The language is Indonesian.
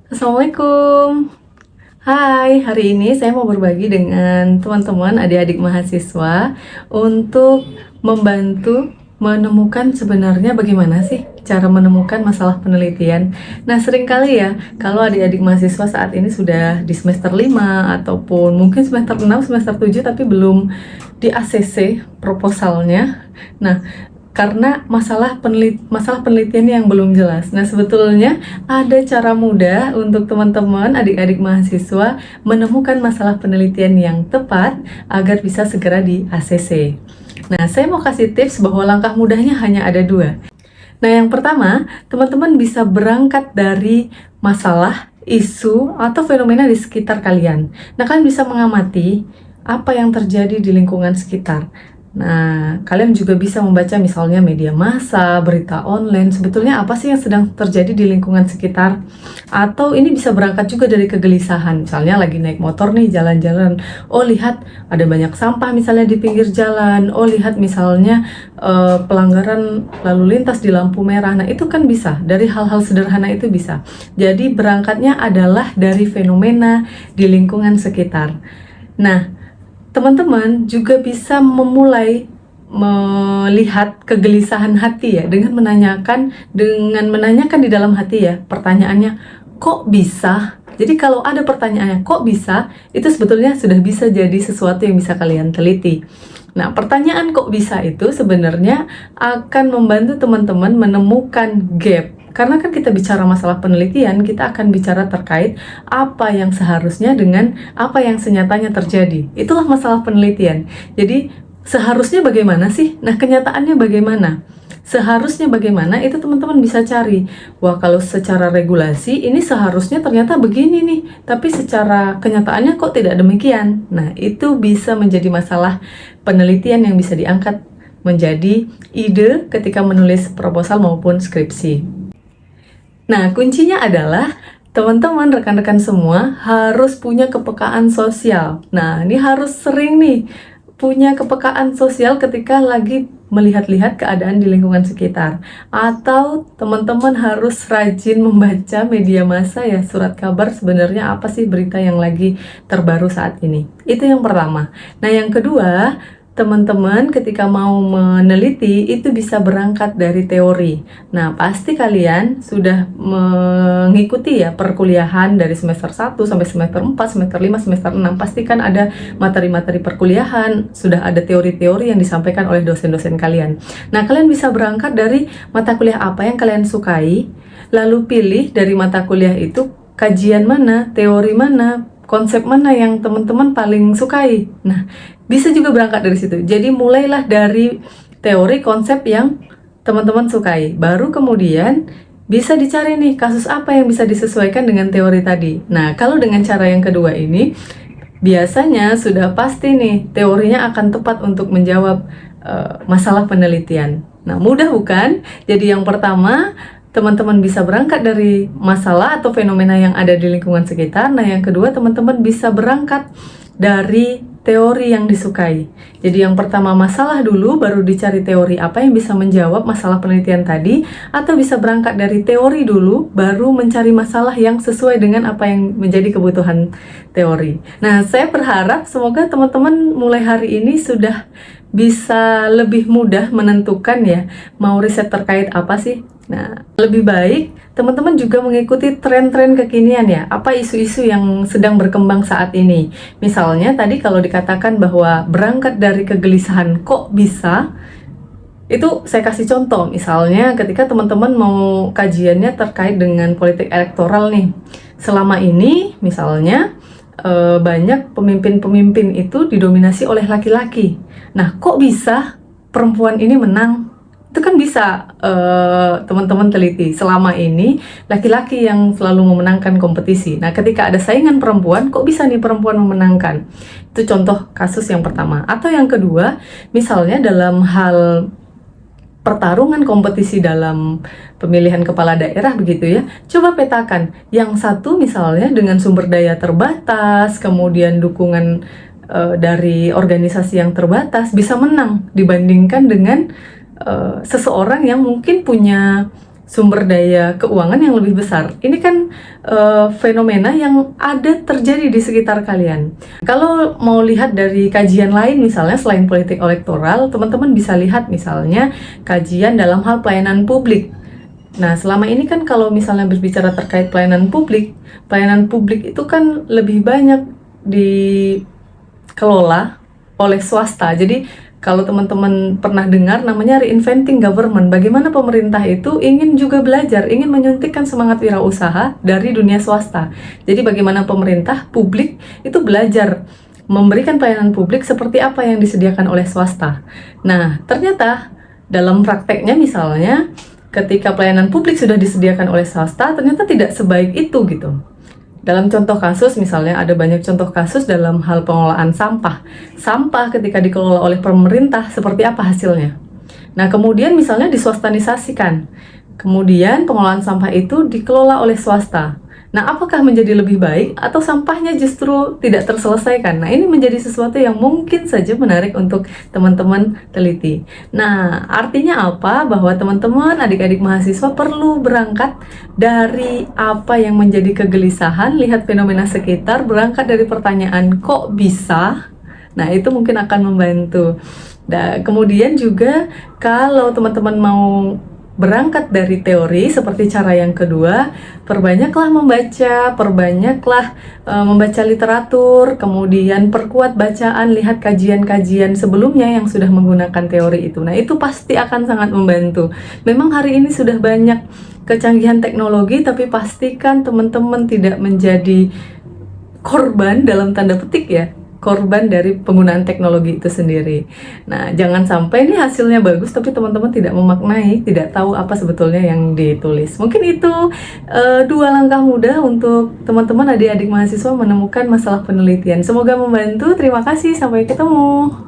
Assalamualaikum. Hai, hari ini saya mau berbagi dengan teman-teman adik-adik mahasiswa untuk membantu menemukan sebenarnya bagaimana sih cara menemukan masalah penelitian. Nah, seringkali ya, kalau adik-adik mahasiswa saat ini sudah di semester 5 ataupun mungkin semester 6, semester 7 tapi belum di ACC proposalnya. Nah, karena masalah penelitian yang belum jelas. Nah, sebetulnya ada cara mudah untuk teman-teman adik-adik mahasiswa menemukan masalah penelitian yang tepat agar bisa segera di ACC. Nah, saya mau kasih tips bahwa langkah mudahnya hanya ada dua. Nah, yang pertama, teman-teman bisa berangkat dari masalah, isu, atau fenomena di sekitar kalian. Nah, kalian bisa mengamati apa yang terjadi di lingkungan sekitar. Nah, kalian juga bisa membaca misalnya media massa, berita online, sebetulnya apa sih yang sedang terjadi di lingkungan sekitar? Atau ini bisa berangkat juga dari kegelisahan, misalnya lagi naik motor nih, jalan-jalan, oh lihat ada banyak sampah misalnya di pinggir jalan, oh lihat misalnya pelanggaran lalu lintas di lampu merah. Nah, itu kan bisa, dari hal-hal sederhana itu bisa. Jadi berangkatnya adalah dari fenomena di lingkungan sekitar. Nah, teman-teman juga bisa memulai melihat kegelisahan hati ya dengan menanyakan di dalam hati ya, pertanyaannya kok bisa. Jadi kalau ada pertanyaannya kok bisa, itu sebetulnya sudah bisa jadi sesuatu yang bisa kalian teliti. Nah, pertanyaan kok bisa itu sebenarnya akan membantu teman-teman menemukan gap. Karena kan kita bicara masalah penelitian, kita akan bicara terkait apa yang seharusnya dengan apa yang senyatanya terjadi. Itulah masalah penelitian. Jadi, seharusnya bagaimana sih? Nah, kenyataannya bagaimana? Seharusnya bagaimana itu teman-teman bisa cari. Wah, kalau secara regulasi ini seharusnya ternyata begini nih, tapi secara kenyataannya kok tidak demikian. Nah, itu bisa menjadi masalah penelitian yang bisa diangkat menjadi ide ketika menulis proposal maupun skripsi. Nah, kuncinya adalah teman-teman, rekan-rekan semua harus punya kepekaan sosial. Nah, ini harus sering nih punya kepekaan sosial ketika lagi melihat-lihat keadaan di lingkungan sekitar. Atau teman-teman harus rajin membaca media massa ya, surat kabar sebenarnya apa sih berita yang lagi terbaru saat ini. Itu yang pertama. Nah, yang kedua, teman-teman ketika mau meneliti itu bisa berangkat dari teori. Nah, pasti kalian sudah mengikuti ya perkuliahan dari semester 1 sampai semester 4, semester 5, semester 6. Pasti kan ada materi-materi perkuliahan, sudah ada teori-teori yang disampaikan oleh dosen-dosen kalian. Nah, kalian bisa berangkat dari mata kuliah apa yang kalian sukai, lalu pilih dari mata kuliah itu kajian mana, teori mana, konsep mana yang teman-teman paling sukai. Nah, bisa juga berangkat dari situ. Jadi mulailah dari teori konsep yang teman-teman sukai. Baru kemudian bisa dicari nih kasus apa yang bisa disesuaikan dengan teori tadi. Nah, kalau dengan cara yang kedua ini, biasanya sudah pasti nih teorinya akan tepat untuk menjawab masalah penelitian. Nah, mudah bukan? Jadi yang pertama, teman-teman bisa berangkat dari masalah atau fenomena yang ada di lingkungan sekitar. Nah, yang kedua, teman-teman bisa berangkat dari teori yang disukai. Jadi yang pertama masalah dulu, baru dicari teori apa yang bisa menjawab masalah penelitian tadi, atau bisa berangkat dari teori dulu, baru mencari masalah yang sesuai dengan apa yang menjadi kebutuhan teori. Nah, saya berharap semoga teman-teman mulai hari ini sudah bisa lebih mudah menentukan ya, mau riset terkait apa sih. Nah, lebih baik teman-teman juga mengikuti tren-tren kekinian ya, apa isu-isu yang sedang berkembang saat ini. Misalnya tadi kalau dikatakan bahwa berangkat dari kegelisahan kok bisa, itu saya kasih contoh, misalnya ketika teman-teman mau kajiannya terkait dengan politik elektoral nih. Selama ini misalnya banyak pemimpin-pemimpin itu didominasi oleh laki-laki. Nah, kok bisa perempuan ini menang? Itu kan bisa teman-teman teliti. Selama ini laki-laki yang selalu memenangkan kompetisi. Nah, ketika ada saingan perempuan, kok bisa nih perempuan memenangkan? Itu contoh kasus yang pertama. Atau yang kedua, misalnya dalam hal pertarungan kompetisi dalam pemilihan kepala daerah begitu ya, coba petakan. Yang satu misalnya dengan sumber daya terbatas, kemudian dukungan dari organisasi yang terbatas bisa menang dibandingkan dengan seseorang yang mungkin punya sumber daya keuangan yang lebih besar. Ini kan fenomena yang ada terjadi di sekitar kalian. Kalau mau lihat dari kajian lain misalnya selain politik elektoral, teman-teman bisa lihat misalnya kajian dalam hal pelayanan publik. Nah, selama ini kan kalau misalnya berbicara terkait pelayanan publik itu kan lebih banyak dikelola oleh swasta. Jadi kalau teman-teman pernah dengar namanya reinventing government, bagaimana pemerintah itu ingin juga belajar, ingin menyuntikkan semangat wirausaha dari dunia swasta. Jadi bagaimana pemerintah publik itu belajar memberikan pelayanan publik seperti apa yang disediakan oleh swasta. Nah, ternyata dalam prakteknya misalnya ketika pelayanan publik sudah disediakan oleh swasta, ternyata tidak sebaik itu gitu. Dalam contoh kasus, misalnya ada banyak contoh kasus dalam hal pengelolaan sampah. Sampah ketika dikelola oleh pemerintah, seperti apa hasilnya? Nah, kemudian misalnya diswastanisasikan. Kemudian pengelolaan sampah itu dikelola oleh swasta. Nah, apakah menjadi lebih baik atau sampahnya justru tidak terselesaikan? Nah, ini menjadi sesuatu yang mungkin saja menarik untuk teman-teman teliti. Nah, artinya apa? Bahwa teman-teman adik-adik mahasiswa perlu berangkat dari apa yang menjadi kegelisahan, lihat fenomena sekitar, berangkat dari pertanyaan kok bisa? Nah, itu mungkin akan membantu. Dan kemudian juga kalau teman-teman mau berangkat dari teori seperti cara yang kedua, perbanyaklah membaca literatur, kemudian perkuat bacaan, lihat kajian-kajian sebelumnya yang sudah menggunakan teori itu. Nah, itu pasti akan sangat membantu. Memang hari ini sudah banyak kecanggihan teknologi, tapi pastikan teman-teman tidak menjadi korban dalam tanda petik ya, korban dari penggunaan teknologi itu sendiri. Nah, jangan sampai ini hasilnya bagus tapi teman-teman tidak memaknai, tidak tahu apa sebetulnya yang ditulis. Mungkin itu 2 langkah mudah untuk teman-teman adik-adik mahasiswa menemukan masalah penelitian. Semoga membantu. Terima kasih, sampai ketemu.